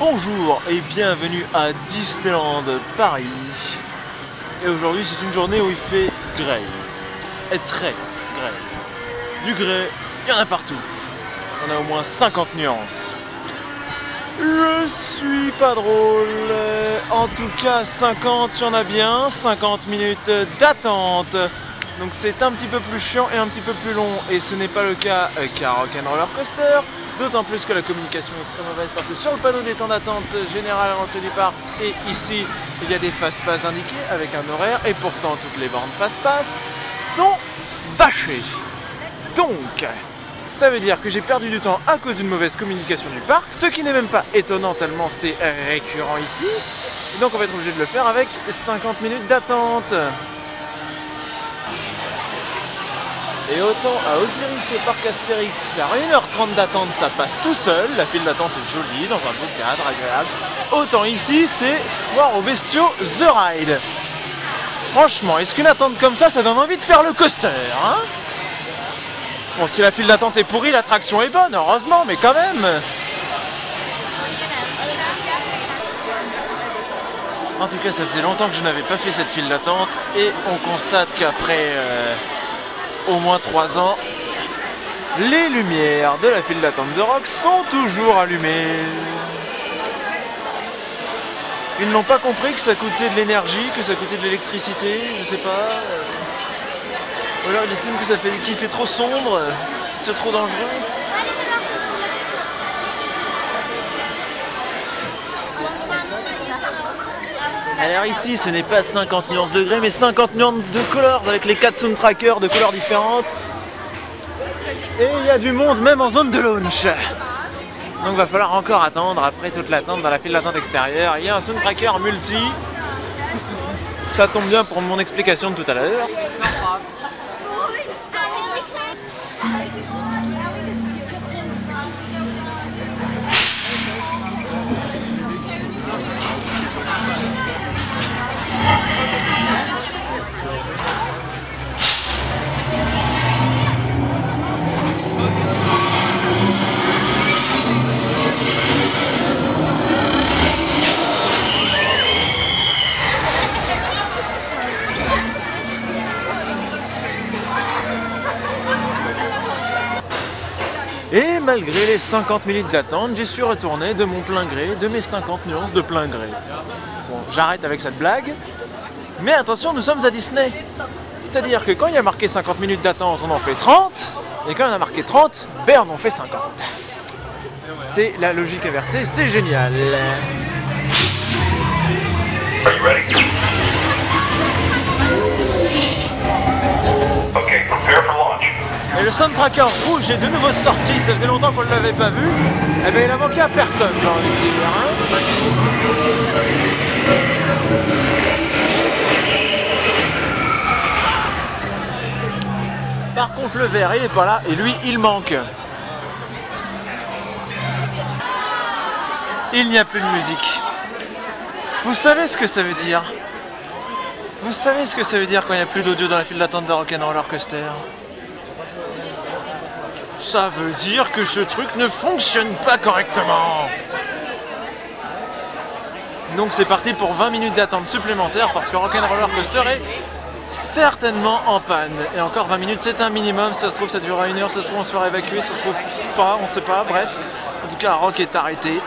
Bonjour et bienvenue à Disneyland Paris. Et aujourd'hui c'est une journée où il fait grey. Et très grey. Du grey, il y en a partout. On a au moins 50 nuances. Je suis pas drôle. En tout cas 50 il y en a bien. 50 minutes d'attente. Donc c'est un petit peu plus chiant et un petit peu plus long. Et ce n'est pas le cas qu'à Rock'n'Roller Coaster. D'autant plus que la communication est très mauvaise parce que sur le panneau des temps d'attente général à l'entrée du parc et ici il y a des fast-pass indiqués avec un horaire et pourtant toutes les bornes fast-pass sont bâchées. Donc ça veut dire que j'ai perdu du temps à cause d'une mauvaise communication du parc, ce qui n'est même pas étonnant tellement c'est récurrent ici. Et donc on va être obligé de le faire avec 50 minutes d'attente. Et autant à Osiris et Parc Astérix, faire 1h30 d'attente, ça passe tout seul, la file d'attente est jolie, dans un beau cadre, agréable. Autant ici, c'est foire aux bestiaux The Ride. Franchement, est-ce qu'une attente comme ça donne envie de faire le coaster, hein? Bon, si la file d'attente est pourrie, l'attraction est bonne, heureusement, mais quand même. En tout cas, ça faisait longtemps que je n'avais pas fait cette file d'attente, et on constate qu'après au moins 3 ans, les lumières de la file d'attente de Rock sont toujours allumées. Ils n'ont pas compris que ça coûtait de l'énergie, que ça coûtait de l'électricité, je sais pas. Ou alors ils estiment que qu'il fait trop sombre, c'est trop dangereux. Alors ici, ce n'est pas 50 nuances de grey, mais 50 nuances de couleurs, avec les 4 sound trackers de couleurs différentes. Et il y a du monde même en zone de launch. Donc il va falloir encore attendre, après toute l'attente dans la file d'attente extérieure. Il y a un sound tracker multi. Ça tombe bien pour mon explication de tout à l'heure. Et malgré les 50 minutes d'attente, j'y suis retourné de mon plein gré, de mes 50 nuances de plein gré. Bon, j'arrête avec cette blague, mais attention, nous sommes à Disney. C'est-à-dire que quand il y a marqué 50 minutes d'attente, on en fait 30, et quand il y en a marqué 30, ben on en fait 50. C'est la logique inversée, c'est génial. Are you ready? Okay, prepare for launch. Et le sound tracker rouge est de nouveau sorti, ça faisait longtemps qu'on ne l'avait pas vu. Eh bien il a manqué à personne, j'ai envie de dire. Hein. Par contre le vert il n'est pas là et lui il manque. Il n'y a plus de musique. Vous savez ce que ça veut dire? Vous savez ce que ça veut dire quand il n'y a plus d'audio dans la file d'attente de Rock'n'Roller Coaster? Ça veut dire que ce truc ne fonctionne pas correctement. Donc c'est parti pour 20 minutes d'attente supplémentaire parce que Rock'n'Roller Coaster est certainement en panne. Et encore 20 minutes c'est un minimum, ça se trouve ça durera 1 heure, ça se trouve on sera évacué, ça se trouve pas, on sait pas, bref. En tout cas Rock est arrêté